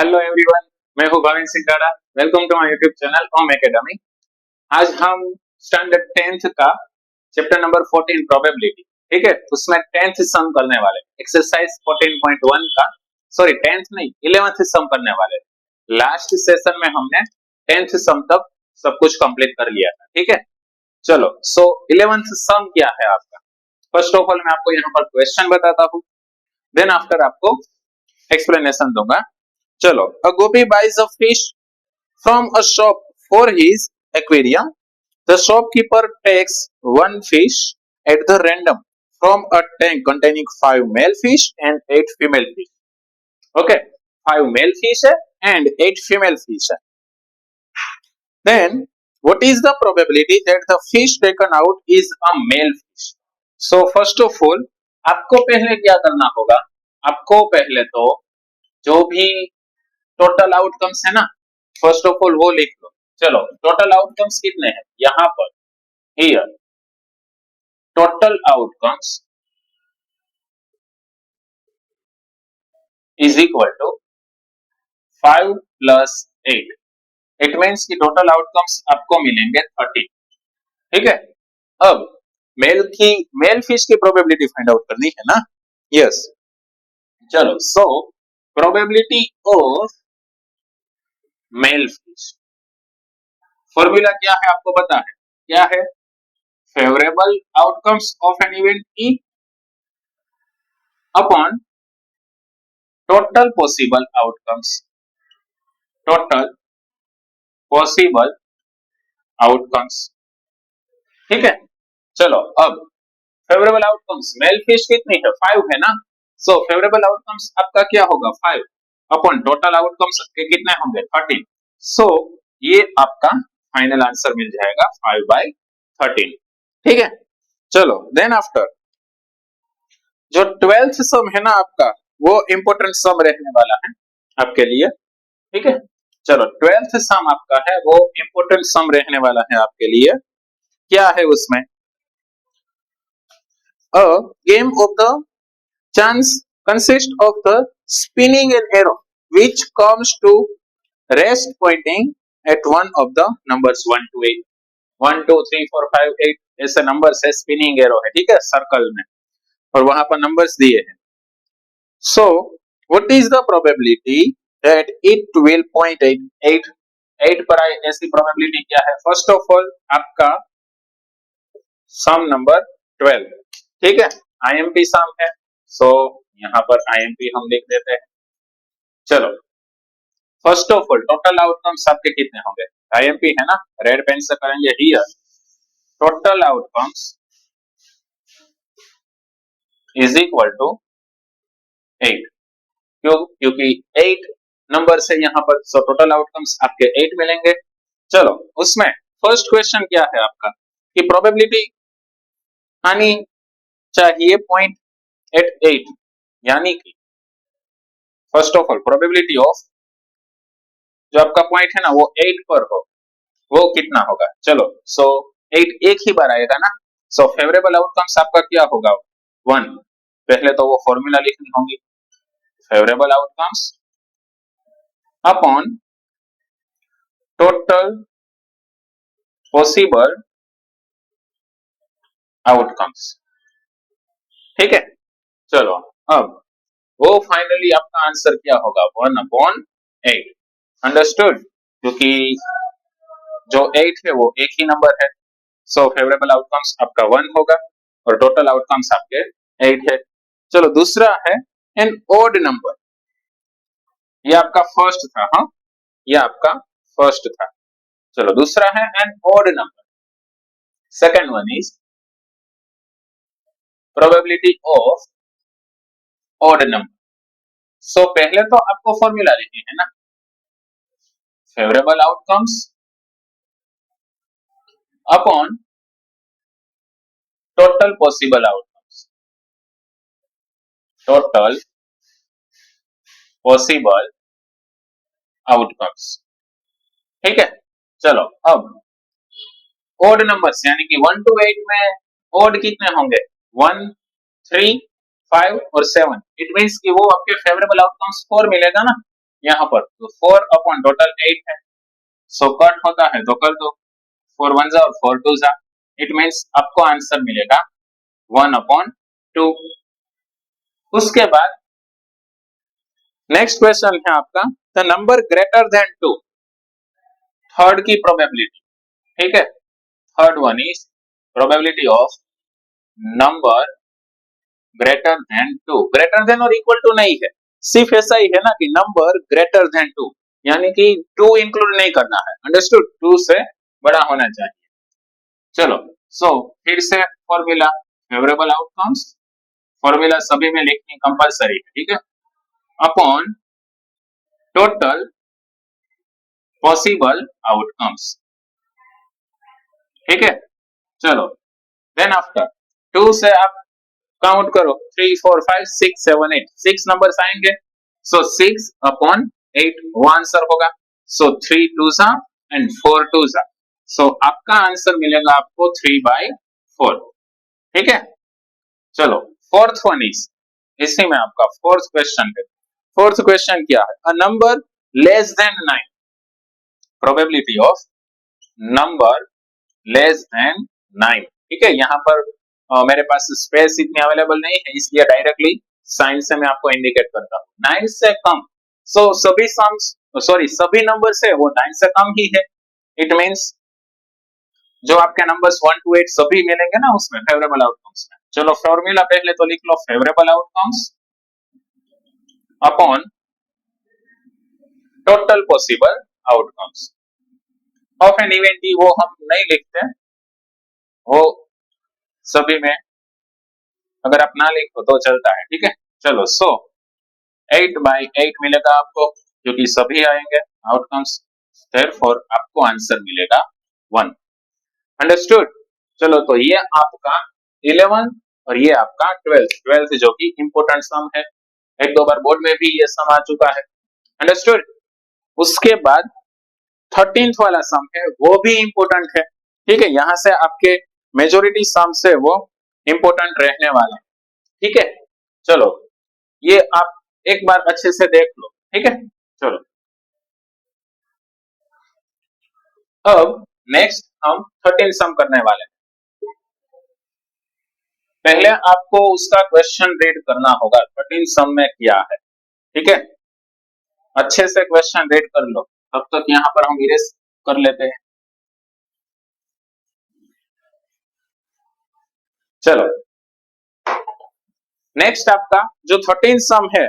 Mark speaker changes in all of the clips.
Speaker 1: Hello everyone, मैं हूं Bhavin Singh Tada. Welcome to my YouTube channel home academy. आज हम स्टैंडर्ड 10th का चैप्टर नंबर 14 प्रोबेबिलिटी, ठीक है, उसमें 10th सम करने वाले एक्सरसाइज 14.1 का, सॉरी 10th नहीं 11th सम करने वाले। लास्ट सेशन में हमने 10th सम तक सब कुछ कंप्लीट कर लिया था, ठीक है। चलो, सो 11th सम क्या है आपका। फर्स्ट ऑफ ऑल मैं आपको यहाँ पर क्वेश्चन बताता हूँ, देन आफ्टर आपको एक्सप्लेनेशन दूंगा। चलो, a gopi buys a fish from a shop for his aquarium. The shopkeeper takes one fish at the random from a tank containing 5 male fish and 8 female fish. Okay, 5 male fish and 8 female fish. Then, what is the probability that the fish taken out is a male fish? So, first of all, आपको पहले क्या करना होगा? आपको पहले तो जो भी टोटल आउटकम्स है ना, फर्स्ट ऑफ ऑल वो लिख लो। चलो, टोटल आउटकम्स कितने हैं यहां पर, here total outcomes is equal to 5 plus 8। It means कि टोटल आउटकम्स आपको मिलेंगे 30, ठीक है। अब मेल फिश की प्रोबेबिलिटी फाइंड आउट करनी है ना, यस। चलो, so probability of male fish, formula क्या है आपको पता है, क्या है? Favourable outcomes of an event E upon total possible outcomes, total possible outcomes, ठीक है। चलो, अब फेवरेबल आउटकम्स मेल फिश कितनी है, 5 है ना। सो फेवरेबल आउटकम्स आपका क्या होगा, 5 अपॉन टोटल आउटकम्स के कितने होंगे, 13। सो ये आपका फाइनल आंसर मिल जाएगा 5/13, ठीक है। चलो, देन आफ्टर जो 12th सम है ना आपका, वो इंपॉर्टेंट सम रहने वाला है आपके लिए, ठीक है। चलो, 12th सम आपका है वो इंपॉर्टेंट सम रहने वाला है आपके लिए। क्या है उसमें? A game of the chance consists of the spinning an arrow which comes to rest pointing at one of the numbers 1 to 8। 1 2 3 4 5 8 ऐसे नंबर्स है, स्पिनिंग एरो है, ठीक है, सर्कल में, और वहां पर नंबर्स दिए हैं। So, what is the probability that it will point at 8? 8 पर आए ऐसी प्रोबेबिलिटी क्या है? फर्स्ट ऑफ ऑल आपका सम नंबर 12, ठीक है, आईएमपी सम है। सो यहाँ पर आईएमपी हम लिख देते हैं। चलो, first of all total outcomes आपके कितने होंगे, आईएमपी है ना, रेड पेन से करेंगे here total outcomes is equal to 8। क्यों? क्योंकि 8 नंबर से यहाँ पर, सो टोटल आउटकम्स आपके 8 मिलेंगे। चलो, उसमें फर्स्ट क्वेश्चन क्या है आपका कि प्रोबेबिलिटी आनी चाहिए पॉइंट एट 8, यानी कि first of all probability of जो आपका पॉइंट है ना वो 8 पर हो, वो कितना होगा? चलो, सो 8 एक ही बार आएगा ना। सो फेवरेबल आउटकम्स आपका क्या होगा, 1। पहले तो वो फॉर्मूला लिखनी होगी, favourable outcomes upon total possible outcomes, ठीक है। चलो, अब वो फाइनली आपका आंसर क्या होगा, 1/8। अंडरस्टूड? क्योंकि जो 8 है वो एक ही नंबर है, सो फेवरेबल आउटकम्स आपका 1 होगा और टोटल आउटकम्स आपके 8 है। चलो, दूसरा है एन ओड नंबर, ये आपका फर्स्ट था, हाँ, ये आपका फर्स्ट था। चलो, दूसरा है an odd number, second one is probability of odd number. So पहले तो आपको फॉर्मूला लिखनी है ना, favourable outcomes upon total possible outcomes, total possible outcomes, ठीक है। चलो, अब ओड नंबर्स यानी कि 1 to 8 में ओड कितने होंगे, 1 3 5 और 7। इट मींस कि वो आपके फेवरेबल आउटकम्स 4 मिलेगा ना। यहाँ पर तो 4 अपॉन टोटल 8 है, सो कट होता है तो कर दो, 4 वन जा और 4 टू जा, इट मीन्स आपको आंसर मिलेगा 1 अपॉन 2। उसके बाद नेक्स्ट क्वेश्चन है आपका, the number greater than 2, third की प्रोबेबिलिटी, ठीक है। Third one is probability of number greater than 2, greater than और इक्वल टू नहीं है, सिर्फ ऐसा ही है ना कि नंबर ग्रेटर देन 2, यानी कि 2 इंक्लूड नहीं करना है, अंडरस्टूड, 2 से बड़ा होना चाहिए। चलो सो फिर से फॉर्मूला फेवरेबल आउटकम्स, फॉर्मूला सभी में लिखनी कंपलसरी है, ठीक है, अपॉन टोटल पॉसिबल आउटकम्स, ठीक है। चलो देन आफ्टर 2 से आप काउंट करो, 3 4 5 6 7 8, 6 नंबर्स आएंगे, सो 6 अपॉन 8 वो आंसर होगा, सो 3 टू सा एंड 4 टू सा, सो आपका आंसर मिलेगा आपको 3/4, ठीक है। चलो फोर्थ वन इज, इसी में आपका फोर्थ क्वेश्चन है। फोर्थ क्वेश्चन क्या है, a number less than 9, probability of number less than 9, ठीक है। यहाँ पर मेरे पास स्पेस इतनी अवेलेबल नहीं है, इसलिए डायरेक्टली साइन से मैं आपको इंडिकेट करता हूँ, 9 से कम, सो सभी सम्स सॉरी सभी नंबर से वो 9 से कम ही है, इट मींस जो आपके नंबर्स 1 to 8 सभी मिलेंगे ना उसमें फेवरेबल आउटकम्स में। चलो फॉर्मूला पहले तो लिख लो, favourable outcomes upon total possible outcomes of an event, वो हम नहीं लिखते, वो सभी में अगर आप ना लिखो तो चलता है, ठीक है। चलो सो 8/8 मिलेगा आपको, क्योंकि सभी आएंगे आउटकम्स, देयरफॉर आपको आंसर मिलेगा 1, अंडरस्टूड। चलो तो ये आपका 11 और ये आपका 12 जो कि इंपॉर्टेंट सम है, एक दो बार बोर्ड में भी ये सम आ चुका है, अंडरस्टूड। उसके बाद 13th वाला सम है, वो भी इंपॉर्टेंट है, ठीक है, यहां से आपके मेजोरिटी सम से वो इंपॉर्टेंट रहने वाले हैं, ठीक है। चलो ये आप एक बार अच्छे से देख लो, ठीक है। चलो अब नेक्स्ट हम 13 सम करने वाले हैं। पहले आपको उसका क्वेश्चन रीड करना होगा, 13 सम में क्या है, ठीक है, अच्छे से क्वेश्चन रीड कर लो, तब तक यहां पर हम इरेज कर लेते हैं। चलो नेक्स्ट आपका जो 13 सम है,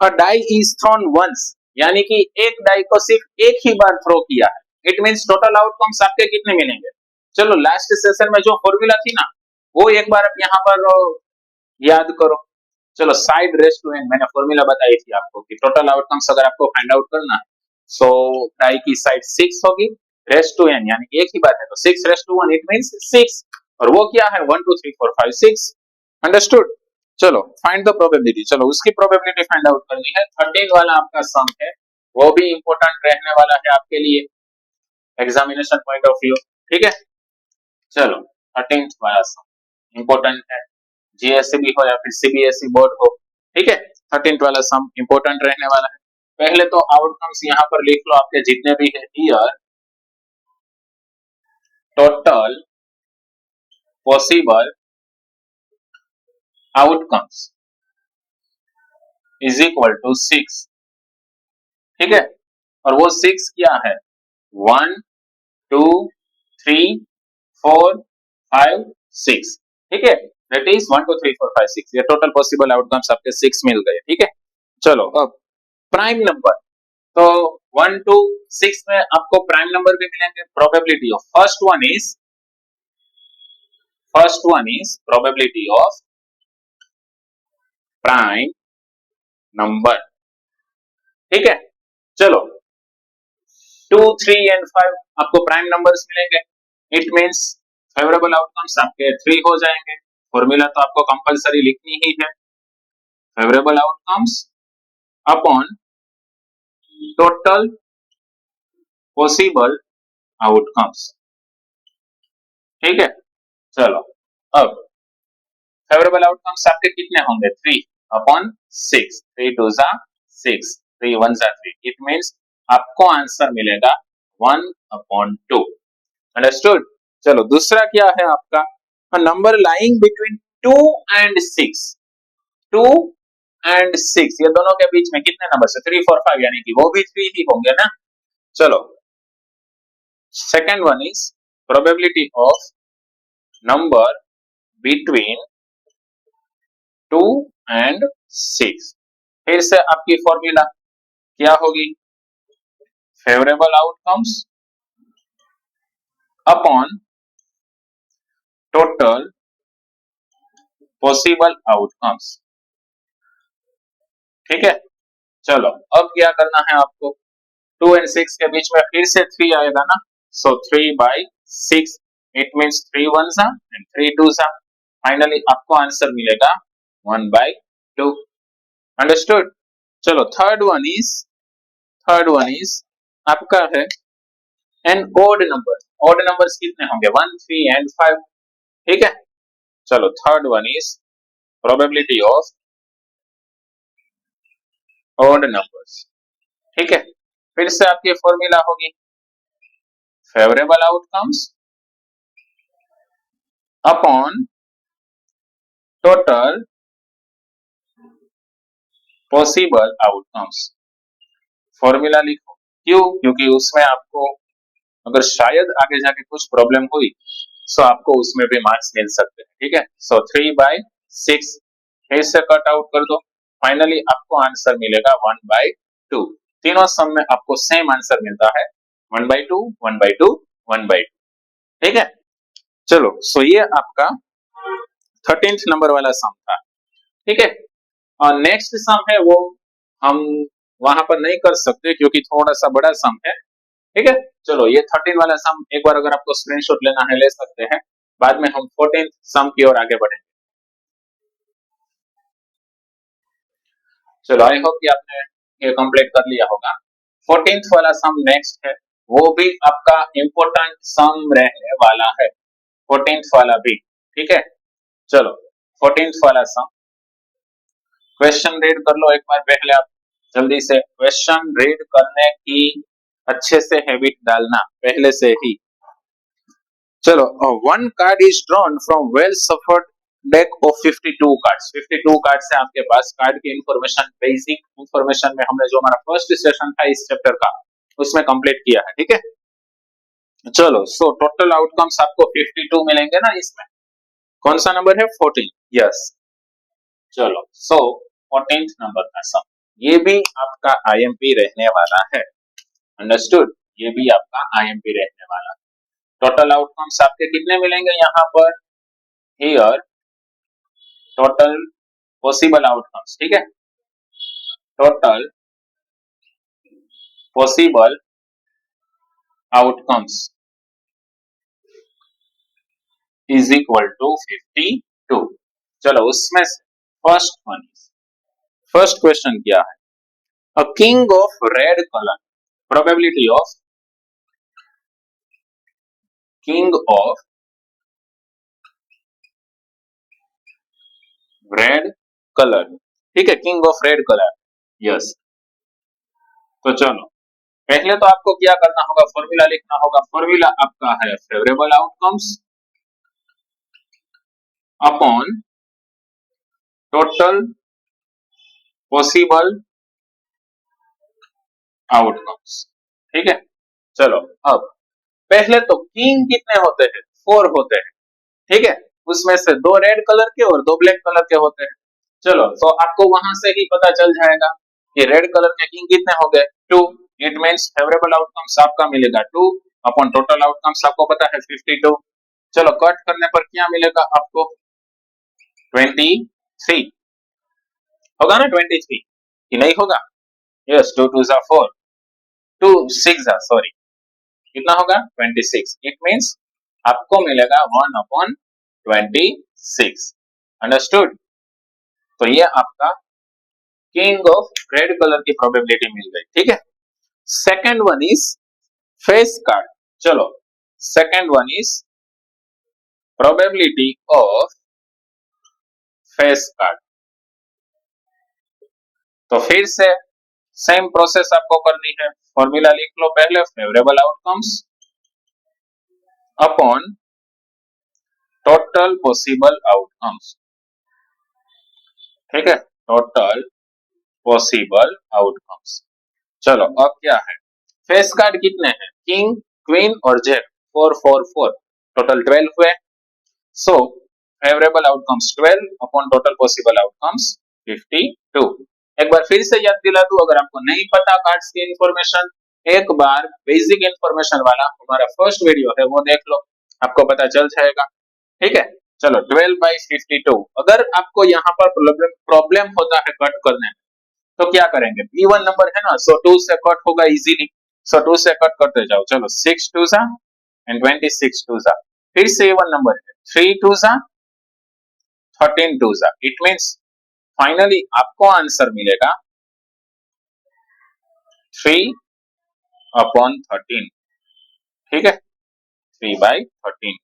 Speaker 1: अ डाई इज थ्रोन वंस, यानी कि एक डाई को सिर्फ एक ही बार थ्रो किया है, इट मींस टोटल आउटकम्स आपके कितने मिलेंगे। चलो लास्ट सेशन में जो फॉर्मूला थी ना, वो एक बार आप यहाँ पर याद करो। चलो साइड रेस टू एन, मैंने फॉर्मूला बताई थी आपको कि टोटल आउटकम्स अगर आपको फाइंड आउट करना है, सो डाई की साइड 6 होगी, रेस टू एन यानी एक ही बात है, तो 6 रेस टू 1 इट मींस 6, और वो क्या है 1 2 3 4 5 6, अंडरस्टूड। चलो फाइंड द प्रोबेबिलिटी, चलो उसकी प्रोबेबिलिटी फाइंड आउट करनी है। 13 वाला आपका सम है, वो भी इंपॉर्टेंट रहने वाला है आपके लिए एग्जामिनेशन पॉइंट ऑफ व्यू, ठीक है। चलो 13th वाला सम इंपॉर्टेंट है, जीएससी हो या फिर सीबीएसई बोर्ड हो, ठीक है। 13th वाला सम इंपॉर्टेंट रहने वाला है। पहले तो आउटकम्स यहाँ पर लिख लो आपके जितने भी है, here total possible outcomes is equal to 6, ठीक है। और वो 6 क्या है, 1 2 3 4 5 6, ठीक है, दैट इज 1 2 3 4 5 6, ये टोटल पॉसिबल आउटकम्स आपके 6 मिल गए, ठीक है। चलो अब प्राइम नंबर, तो 1 2 6 में आपको प्राइम नंबर भी मिलेंगे, probability of first one is probability of prime number, ठीक है। चलो 2 3 एंड 5 आपको प्राइम नंबर्स मिलेंगे, इट मींस फेवरेबल आउटकम्स आपके 3 हो जाएंगे, फॉर्मूला तो आपको कंपलसरी लिखनी ही है, favourable outcomes upon total possible outcomes, ठीक है। चलो अब फेवरेबल आउटकम्स आपके कितने होंगे, 3 अपॉन 6, 3 2 जा 6, 3 1 जा 3, इट मीन्स आपको आंसर मिलेगा 1/2। अंडरस्टूड। चलो दूसरा क्या है आपका, number lying between 2 and 6। 2 and 6 ये दोनों के बीच में कितने नंबर है, 3 4 5, यानी कि वो भी 3 ही होंगे ना। चलो second one is probability of number between 2 and 6। फिर से आपकी फॉर्मूला क्या होगी, favourable outcomes upon total possible outcomes. ठीक है। चलो अब क्या करना है आपको, 2 एंड 6 के बीच में फिर से 3 आएगा ना, सो 3/6, इट मींस 3 1 सा एंड 3 2 सा, फाइनली आपको आंसर मिलेगा 1/2। अंडरस्टूड। चलो थर्ड वन इज आपका है an odd number. Odd numbers कितने होंगे, 1 3 एंड 5। ठीक है। चलो third one is probability of odd numbers. ठीक है। फिर से आपकी फॉर्मूला होगी favourable outcomes upon total possible outcomes. Formula लिखो, क्यों, क्योंकि उसमें आपको अगर शायद आगे जाके कुछ प्रॉब्लम हुई तो आपको उसमें भी मार्क्स मिल सकते हैं। ठीक है। सो 3/6 फिर से कट आउट कर दो, फाइनली आपको आंसर मिलेगा 1/2। तीनों सम में आपको सेम आंसर मिलता है 1/2 1/2 1/2। ठीक है। चलो सो ये आपका 13th नंबर वाला सम था। ठीक है। और नेक्स्ट सम है वो हम वहां पर नहीं कर सकते क्योंकि थोड़ा सा बड़ा सम है। ठीक है। चलो ये 13 वाला सम एक बार अगर आपको स्क्रीनशॉट लेना है ले सकते हैं, बाद में हम 14th सम की ओर आगे बढ़ेंगे। चलो आई होप कि आपने ये कंप्लीट कर लिया होगा। 14th वाला सम नेक्स्ट है, वो भी आपका इंपॉर्टेंट सम रहने वाला है, 14th वाला भी। ठीक है। चलो 14th वाला सम, क्वेश्चन रीड कर लो एक बार पहले आप जल्दी से। क्वेश्चन रीड करने की अच्छे से हैबिट डालना पहले से ही। चलो one card is drawn from well suffered deck of 52 cards. 52 card से आपके पास कार्ड की इंफॉर्मेशन, बेसिक इंफॉर्मेशन में हमने जो हमारा फर्स्ट सेशन था इस चैप्टर का उसमें कंप्लीट किया है। ठीक है। चलो सो टोटल आउटकम्स आपको 52 मिलेंगे ना इसमें, कौन सा नंबर है 14। यस। चलो सो 14th नंबर का सम, ये भी आपका आईएमपी रहने वाला है। अंडरस्टूड। ये भी आपका आईएमपी रहने वाला। टोटल आउटकम्स आपके कितने मिलेंगे यहाँ पर, हियर टोटल पॉसिबल आउटकम्स। ठीक है। Total possible outcomes is equal to 52। चलो उसमें से फर्स्ट क्वेश्चन क्या है, a king of red colour, probability of king of red colour. ठीक है। King of red colour. Yes. तो चलो पहले तो आपको क्या करना होगा, फॉर्मूला लिखना होगा। फॉर्मूला आपका है favourable outcomes upon total possible outcomes. ठीक है। चलो अब पहले तो किंग कितने होते हैं, 4 होते हैं। ठीक है। उसमें से 2 रेड कलर के और 2 ब्लैक कलर के होते हैं। चलो तो आपको वहां से ही पता चल जाएगा कि रेड कलर के किंग कितने हो गए 2, इट मींस फेवरेबल आउटकम्स आपका मिलेगा 2 अपॉन टोटल आउटकम्स आपको पता है 52। चलो कट करने पर क्या मिलेगा आपको 23 होगा ना, 23 कि नहीं होगा। यस 2 2 जा 4, 2 6 जा सॉरी, कितना होगा 26, इट मींस आपको मिलेगा 1/26। अंडरस्टूड। तो ये आपका किंग ऑफ रेड कलर की प्रोबेबिलिटी मिल गई। ठीक है। Second one is face card. चलो second one is probability of face card. तो फिर से सेम प्रोसेस आपको करनी है। फॉर्मूला लिख लो पहले, favourable outcomes upon total possible outcomes. ठीक है, टोटल पॉसिबल आउटकम्स। चलो अब क्या है, फेस कार्ड कितने हैं, किंग, क्वीन और जेक, 4 4 4, टोटल 12 हुए। सो favourable outcomes 12 upon total possible outcomes 52। एक बार फिर से याद दिला दूं, अगर आपको नहीं पता कार्ड्स की इंफॉर्मेशन, एक बार बेसिक इंफॉर्मेशन वाला हमारा फर्स्ट वीडियो है वो देख लो, आपको पता चल जाएगा। ठीक है, चलो 12/52। अगर आपको यहाँ पर प्रॉब्लम होता है कट करने में, तो क्या करेंगे, इवन नंबर है ना, सो 2 से कट होगा इजीली, सो 2 से कट करते जाओ। चलो 6 2 जा एंड 26 2 जा, फिर से इवन नंबर है, 3 2 जा 13 2 जा। इट मींस फाइनली आपको आंसर मिलेगा 3 अपॉन 13। ठीक है, 3/13,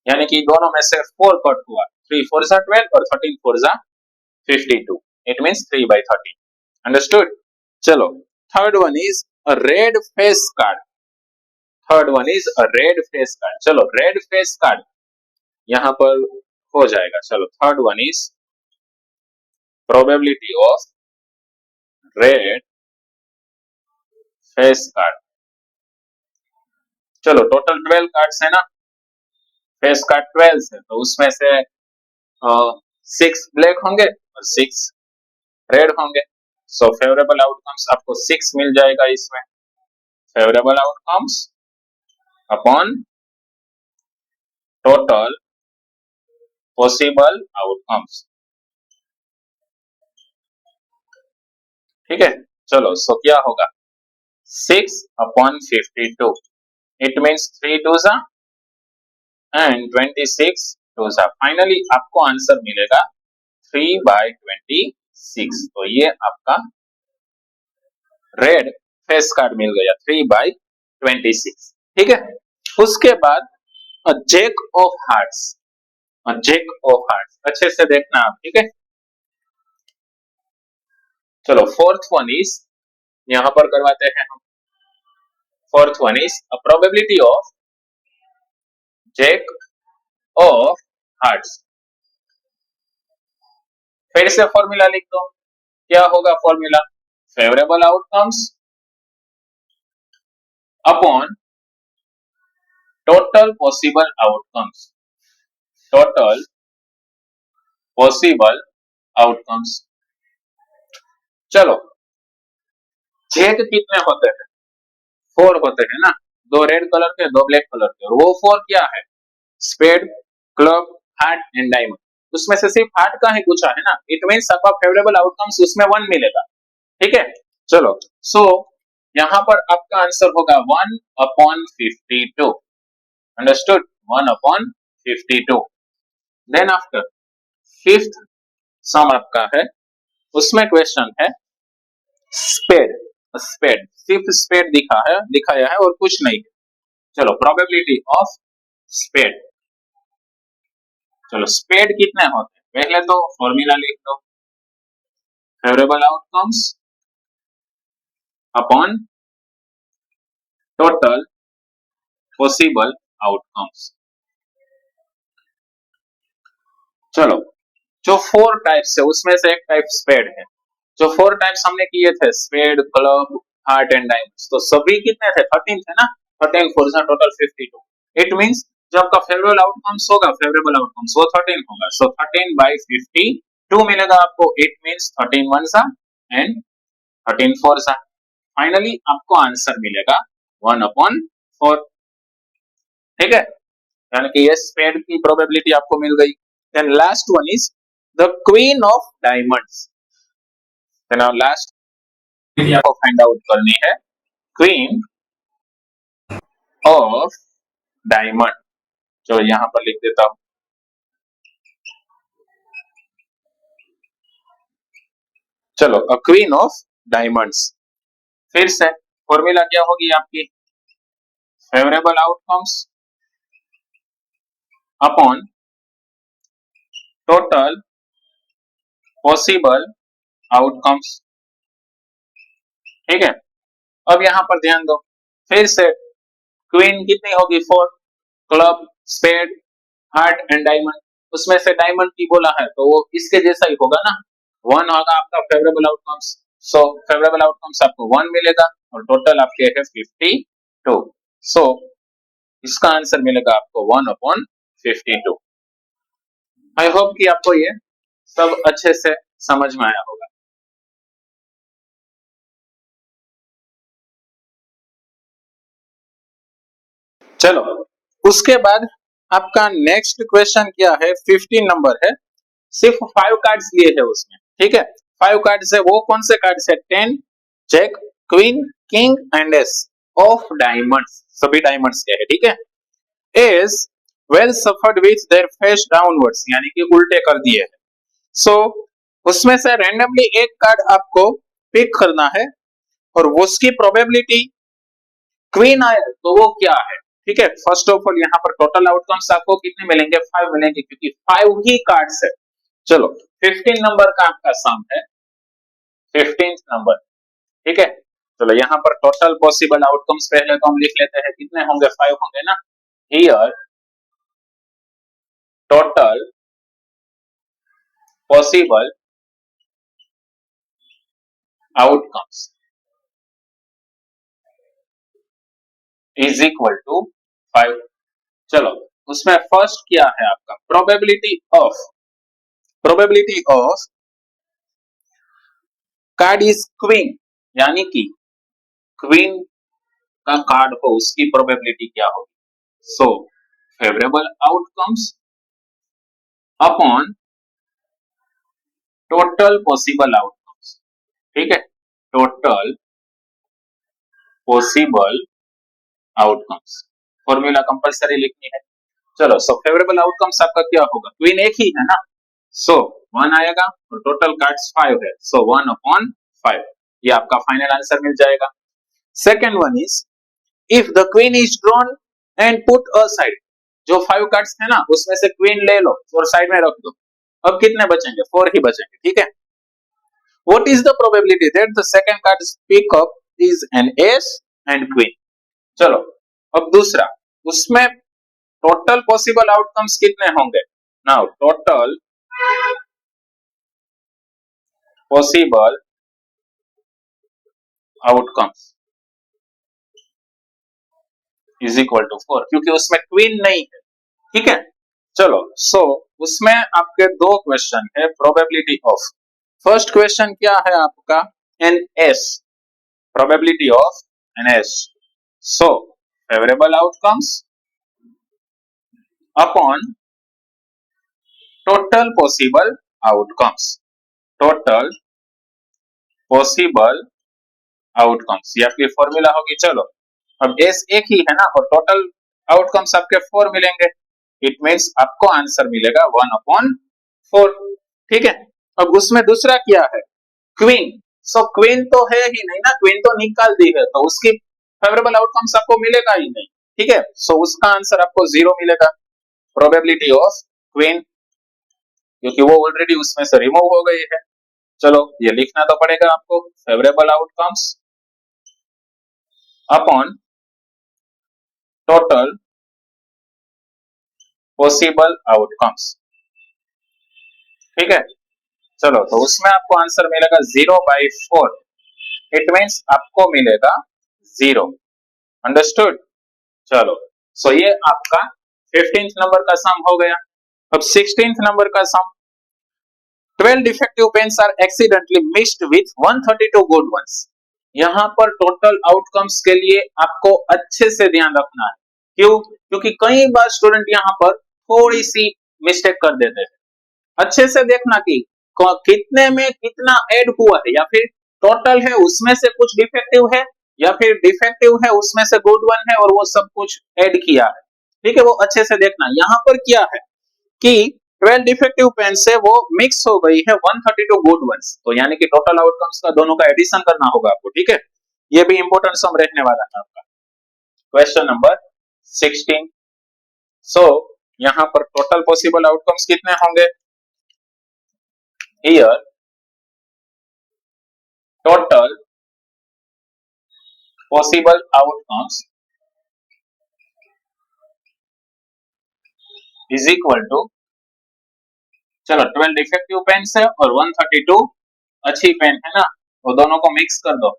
Speaker 1: यानी कि दोनों में से 4 कट हुआ, 3 4 जा 12 और 13 4 जा 52। It means 3/13। अंडरस्टूड। चलो third one is a red face card. Third one is a red face card. चलो रेड फेस कार्ड यहां पर हो जाएगा। चलो third one is probability of red face card. चलो टोटल 12 कार्ड्स है ना, फेस कार्ड 12 है, तो उसमें से 6 ब्लैक होंगे और 6 रेड होंगे। सो फेवरेबल आउटकम्स आपको 6 मिल जाएगा इसमें, favourable outcomes upon total possible outcomes. ठीक है, चलो सो क्या होगा, 6 अपॉन 52, इट मींस 3 2 जा एंड 26 2 जा। फाइनली आपको आंसर मिलेगा 3/26। तो ये आपका रेड फेस कार्ड मिल गया 3/26। ठीक है, उसके बाद jack of hearts. Jack of hearts अच्छे से देखना आप। ठीक है, चलो फोर्थ वन इज, यहां पर करवाते हैं हम। Fourth one is a probability of Jake of hearts. फिर से फॉर्मूला लिख दो, क्या होगा formula, favourable outcomes upon total possible outcomes. Total possible outcomes. चलो जेक कितने होते हैं, 4 होते हैं ना, 2 रेड कलर के 2 ब्लैक कलर के, और वो 4 क्या है, spade, club, heart and diamond. उसमें से सिर्फ हार्ट का ही पूछा है ना, इट मींस आपका फेवरेबल आउटकम्स उसमें 1 मिलेगा। ठीक है, चलो सो यहां पर आपका आंसर होगा 1 upon 52। Understood, 1 upon 52। Then after fifth sum आपका है, उसमें क्वेश्चन है स्पेड। स्पेड सिर्फ स्पेड दिखाया है और कुछ नहीं। चलो प्रोबेबिलिटी ऑफ स्पेड। चलो स्पेड कितने होते हैं, पहले तो फॉर्मूला लिख दो, favourable outcomes upon total possible outcomes. चलो जो 4 टाइप्स है उसमें से एक टाइप स्पेड है। जो 4 टाइप्स हमने किए थे, spade, club, heart and diamonds, तो सभी कितने थे, 13 थे ना, 13 4 जा टोटल 52। इट मींस जो आपका फेवरेबल आउटकम्स होगा, फेवरेबल आउटकम्स वो 13 होगा। सो 13/52 मिलेगा आपको। इट मींस 13 1 जा एंड 13 4 जा। फाइनली आपको आंसर मिलेगा 1 अपॉन 4। ठीक है, यानी कि ये स्पेड की प्रोबेबिलिटी आपको मिल गई। Then last one is the queen of diamonds. Then now last आपको फाइंड आउट करनी है क्वीन ऑफ डायमंड, जो यहां पर लिख देता हूं। चलो अ क्वीन ऑफ डायमंड्स, फिर से फॉर्मूला क्या होगी आपकी, favourable outcomes upon total possible outcomes. ठीक है। अब यहाँ पर ध्यान दो, फिर से क्वीन कितनी होगी 4, club, spade, heart and diamond, उसमें से डायमंड की बोला है तो वो इसके जैसा ही होगा ना, 1 होगा आपका फेवरेबल आउटकम्स। सो फेवरेबल आउटकम्स आपको 1 मिलेगा और टोटल आपके है 52। सो इसका आंसर मिलेगा आपको 1/52। आई होप कि आपको ये सब अच्छे से समझ में आया होगा। चलो, उसके बाद आपका नेक्स्ट क्वेश्चन क्या है, 15 नंबर है। सिर्फ 5 कार्ड्स लिए है उसमें, ठीक है। 5 कार्ड्स है, वो कौन से कार्ड्स है, 10, jack, queen, king and ace of diamonds, सभी डायमंड्स के है, ठीक है। As well shuffled with their face downwards, यानी कि उल्टे कर दिए है। सो उसमें से रैंडमली एक कार्ड आपको पिक करना है और उसकी प्रोबेबिलिटी क्वीन आए तो वो क्या है, ठीक है। फर्स्ट ऑफ ऑल यहाँ पर टोटल आउटकम्स आपको कितने मिलेंगे, 5 मिलेंगे, क्योंकि 5 ही कार्ड्स है। चलो, 15 नंबर का आपका सम है, 15th नंबर, ठीक है। चलो यहाँ पर टोटल पॉसिबल आउटकम्स पहले तो हम लिख लेते हैं, कितने होंगे, 5 होंगे ना। Here total possible outcomes is equal to 5। चलो, उसमें फर्स्ट क्या है आपका, probability of card is queen, यानी कि क्वीन का कार्ड हो उसकी प्रोबेबिलिटी क्या होगी। सो favourable outcomes upon total possible outcomes, ठीक है, total possible outcomes, formula compulsory लिखनी है। चलो, सो फेवरेबल आउटकम्स आपका क्या होगा, क्वीन एक ही है ना, सो 1 आएगा और टोटल कार्ड्स 5 है, सो 1/5, ये आपका फाइनल आंसर मिल जाएगा। Second one is if the queen is drawn and put aside, जो 5 कार्ड्स है ना उसमें से क्वीन ले लो और साइड में रख दो, अब कितने बचेंगे, 4 ही बचेंगे, ठीक है। What is the probability that the second card pick up is an ace and queen. चलो, अब दूसरा, उसमें टोटल पॉसिबल आउटकम्स कितने होंगे, now total possible outcomes is equal to 4, क्योंकि उसमें क्वीन नहीं है, ठीक है। चलो, सो उसमें आपके 2 क्वेश्चन है, प्रोबेबिलिटी ऑफ, फर्स्ट क्वेश्चन क्या है आपका, an ace, probability of an ace. So favourable outcomes upon total possible outcomes, total possible outcomes, ये आपकी फॉर्मूला होगी। चलो, अब एस एक ही है ना और टोटल आउटकम्स आपके 4 मिलेंगे, इट मींस आपको आंसर मिलेगा 1/4, ठीक है। अब उसमें दूसरा क्या है, क्वीन, सो क्वीन तो है ही नहीं ना, क्वीन तो निकाल दी है, तो उसकी फेवरेबल आउटकम्स आपको मिलेगा ही नहीं, ठीक है। सो उसका आंसर आपको 0 मिलेगा, प्रोबेबिलिटी ऑफ क्वीन, क्योंकि वो ऑलरेडी उसमें से रिमूव हो गई है। चलो, ये लिखना तो पड़ेगा आपको, favourable outcomes upon total possible outcomes, ठीक है। चलो, तो उसमें आपको आंसर मिलेगा 0/4, इट मींस आपको मिलेगा 0, अंडरस्टूड। चलो, सो ये आपका 15th नंबर का सम हो गया। अब 16th नंबर का sum, 12 defective pens are accidentally mixed with 132 good ones. यहाँ पर टोटल आउटकम्स के लिए आपको अच्छे से ध्यान रखना है, क्यों, क्योंकि कई बार स्टूडेंट यहाँ पर थोड़ी सी मिस्टेक कर देते हैं। अच्छे से देखना कि कितने में कितना ऐड हुआ है, या फिर टोटल है उसमें से कुछ डिफेक्टिव है, या फिर डिफेक्टिव है उसमें से गुड वन है और वो सब कुछ ऐड किया है, ठीक है। वो अच्छे से देखना, यहाँ पर क्या है कि 12 डिफेक्टिव पेन से वो मिक्स हो गई है 132 गुड वंस, तो यानी कि टोटल आउटकम्स का दोनों का एडिशन करना होगा आपको, ठीक है। ये भी इंपॉर्टेंट सम रहने वाला है आपका, क्वेश्चन नंबर 16। सो यहाँ पर टोटल पॉसिबल आउटकम्स कितने होंगे, here total possible outcomes is equal to, चलो 12 डिफेक्टिव पेन है और 132 अच्छी पेन है ना, वो दोनों को मिक्स कर दो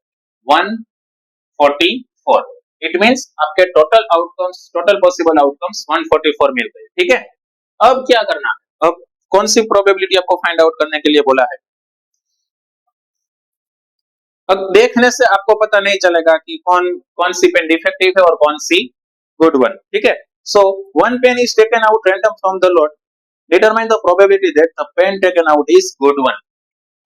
Speaker 1: 144। इट मींस आपके total outcomes, total possible outcomes 144 मिल गए। ठीक है, अब क्या करना है, अब कौन सी प्रोबेबिलिटी आपको फाइंड आउट करने के लिए बोला है। अब देखने से आपको पता नहीं चलेगा कि कौन कौन सी पेन डिफेक्टिव है और कौन सी गुड वन। ठीक है, so one pen is taken out random from the lot, determine the probability that the pen taken out is good one.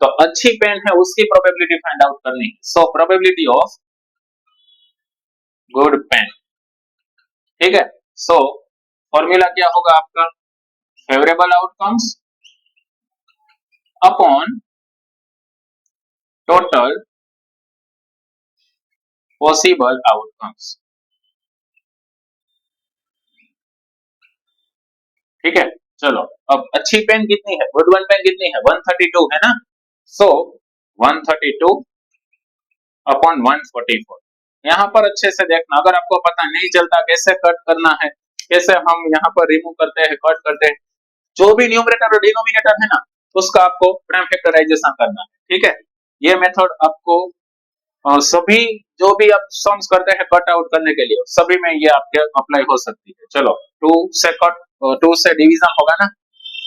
Speaker 1: तो अच्छी पेन है उसकी प्रोबेबिलिटी फाइंड आउट करनी है। So probability of good pen. ठीक है, सो फॉर्मूला क्या होगा आपका, favourable outcomes upon total possible outcomes. ठीक है, चलो अब अच्छी पेन कितनी है, गुड वन पेन कितनी है, 132 है ना। सो 132 अपॉन 144। यहाँ पर अच्छे से देखना, अगर आपको पता नहीं चलता कैसे कट करना है, कैसे हम यहाँ पर रिमूव करते हैं, कट करते हैं, जो भी न्यूमरेटर और डिनोमिनेटर है ना, उसका आपको प्राइम फैक्टराइजेशन करना है। ठीक है, ये मेथड आपको सभी जो भी आप सम्स करते हैं कट आउट करने के लिए, सभी में ये आपके अप्लाई हो सकती है। चलो 2 से कट, 2 से डिवीजन होगा ना,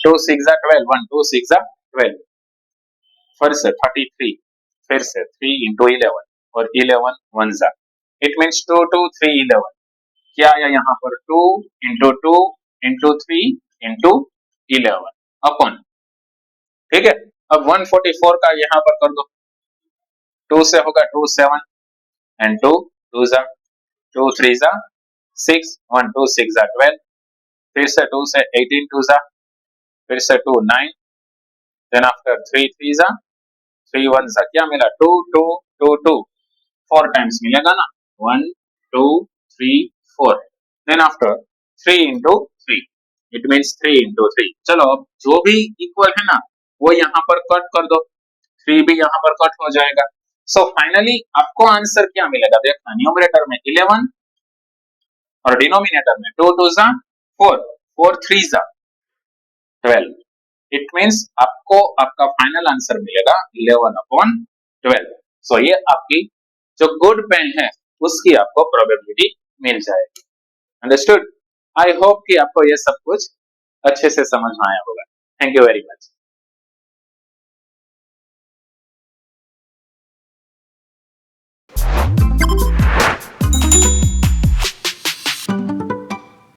Speaker 1: 2 6 12, 1 2 6 12, फिर से 33, फिर से 3 into 11 और 11 1 जा, इट मींस 2 2 3 11। क्या आया यहाँ पर, 2 into 2 into 3 into 11 अपॉन। ठीक है, अब 144 का यहाँ पर कर दो, 2 से होगा 2 7 and 2 2 जा, 2 3 जा 6, 1 2 6 जा 12, फिर से 2 से 18 2 जा, फिर से 2 9, देन आफ्टर 3 3 जा, 3 1 जा, क्या मिला 2 2 2 2, 4 टाइम्स मिलेगा ना, 1 2 3 4, then after 3 into 3, it means 3 into 3। चलो अब जो भी इक्वल है ना वो यहाँ पर कट कर दो, 3 भी यहाँ पर कट हो जाएगा। सो फाइनली आपको आंसर क्या मिलेगा, देखना न्यूमरेटर में 11 और डिनोमिनेटर में 2 2 जा 4, 4 3 जा 12, इट मींस आपको आपका फाइनल आंसर मिलेगा 11 अपॉन 12। सो ये आपकी जो गुड पेन है उसकी आपको प्रोबेबिलिटी मिल जाएगी। अंडरस्टूड? आई होप कि आपको ये सब कुछ अच्छे से समझ में आया होगा। Thank you very much.